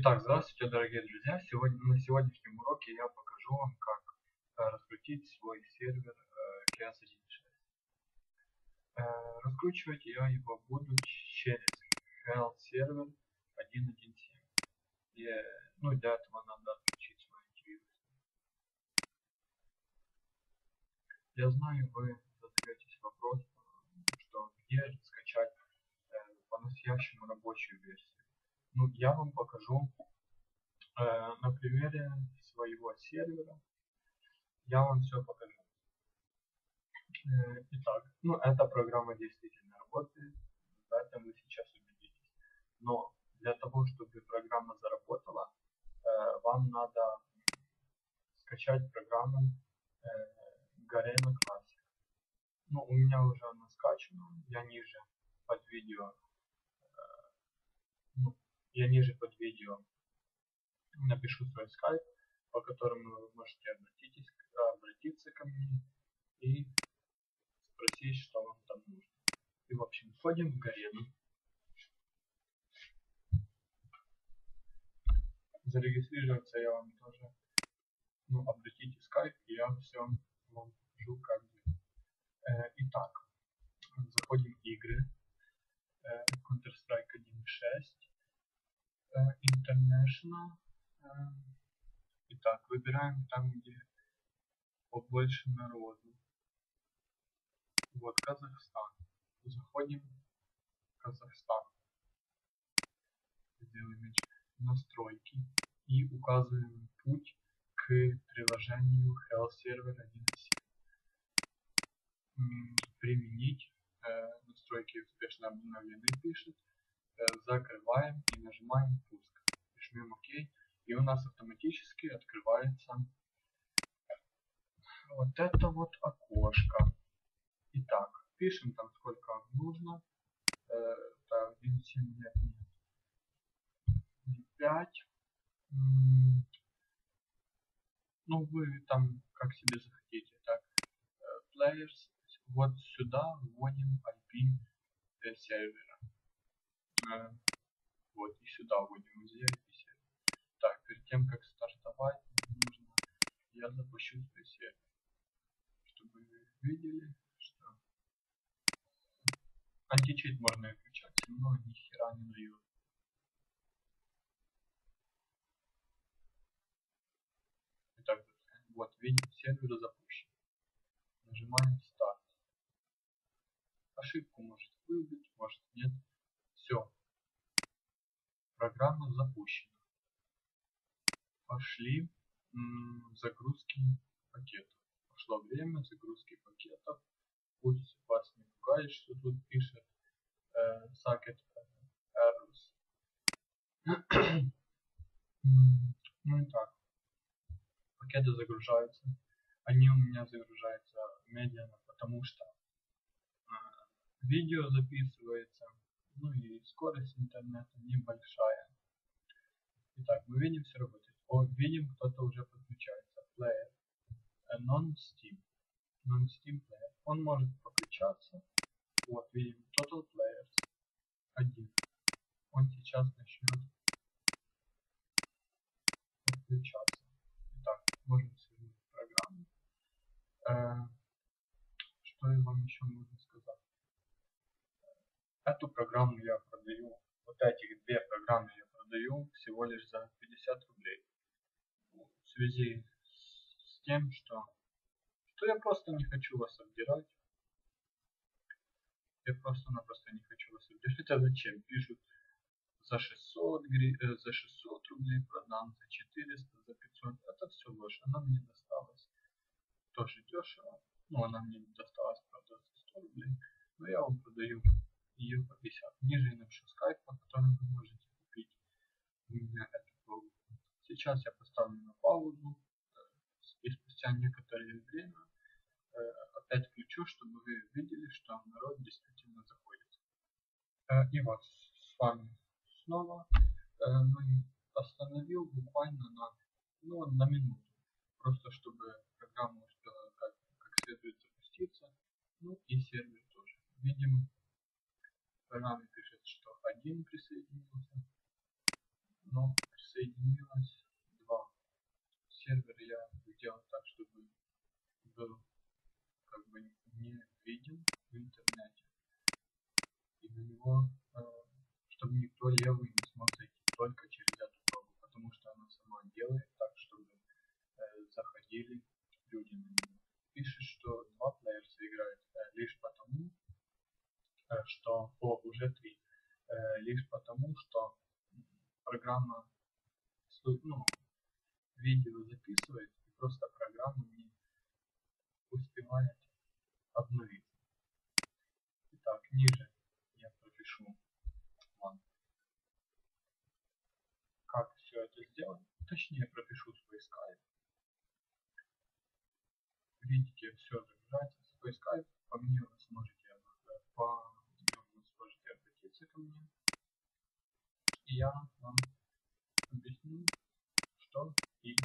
Итак, здравствуйте, дорогие друзья! На сегодняшнем уроке я покажу вам, как раскрутить свой сервер CS 1.6. Раскручивать я его буду через Health Server 1.1.7. Для этого надо отключить свой антивирус. Я знаю, вы задаетесь вопросом, что где же скачать по-настоящему рабочую версию. Я вам покажу на примере своего сервера. Я вам все покажу. Итак, эта программа действительно работает, в этом вы сейчас убедитесь. Но для того, чтобы программа заработала, вам надо скачать программу Garena Classic. У меня уже она скачана, я ниже под видео напишу свой скайп, по которому вы можете обратиться ко мне и спросить, что вам там нужно. И в общем, входим в Гарену. Зарегистрироваться я вам тоже. Обратите скайп, и я все вам покажу, как делать. Итак, заходим в игры. Counter-Strike 1.6. International. Итак, выбираем там, где побольше народу. Вот, Казахстан. Заходим в Казахстан. Сделаем настройки и указываем путь к приложению Health Server 1.7. Применить. Настройки успешно обновлены, пишет. Закрываем и нажимаем пуск. Жмем ОК. И у нас автоматически открывается вот это вот окошко. Итак, пишем там сколько нужно. Так, 1.7 нет. 5. Вы там как себе захотите. Так, players. Вот сюда вводим IP сервера. Вот и сюда вводим IP сервера. Так, перед тем как стартовать, нужно я запущу свой сервер, чтобы вы видели, что античит можно включать, но ни хера не дает. Итак, вот видите, сервер запущен. Нажимаем старт. Ошибку может выбить, может нет. Все. Программа запущена. Пошли загрузки пакетов. Пошло время загрузки пакетов. Пусть вас не пугает, что тут пишет socket errors. Итак, пакеты загружаются. Они у меня загружаются медленно, потому что видео записывается, и скорость интернета небольшая. Итак, мы видим, все работает. Видим, кто-то уже подключается. Player. Non-Steam Player. Он может подключаться. Вот, видим, Total Players 1. Он сейчас начнет подключаться. Итак, можем свернуть программу. Что я вам еще можно сказать? Эту программу я продаю. Вот этих две программы я продаю всего лишь за 50 рублей. В связи с тем, что я просто не хочу вас обдирать. Я просто-напросто не хочу вас обдирать. Хотя зачем? Пишут за 600 рублей продам, за 400, за 500. Это все ложь. Она мне досталась тоже дешево. Она мне досталась, правда, за 100 рублей. Но я вам продаю ее по 50. Ниже я напишу скайп, по которому вы можете купить у меня эту продукцию. Сейчас я поставлю на паузу. И спустя некоторое время опять включу, чтобы вы видели, что народ действительно заходит. И вот с вами снова остановил буквально на минуту. Просто чтобы программа успела как следует запуститься. И сервер тоже. Видим, программа пишет, что один присоединился, но подсоединилось два сервера. Я сделал так, чтобы был как бы не виден в интернете. И на него, чтобы никто левый не смог зайти только через эту пробу, потому что она сама делает так, чтобы заходили люди на него. Пишет, что два плеерса играют лишь потому, что уже три, лишь потому, что программа видео записывает, и просто программа не успевает обновиться. Итак, ниже я пропишу вам, как все это сделать. Точнее, пропишу свой скайп. Видите, все загружается. Свой скайп. По мне вы сможете обратиться ко мне. И я вам объясню, что и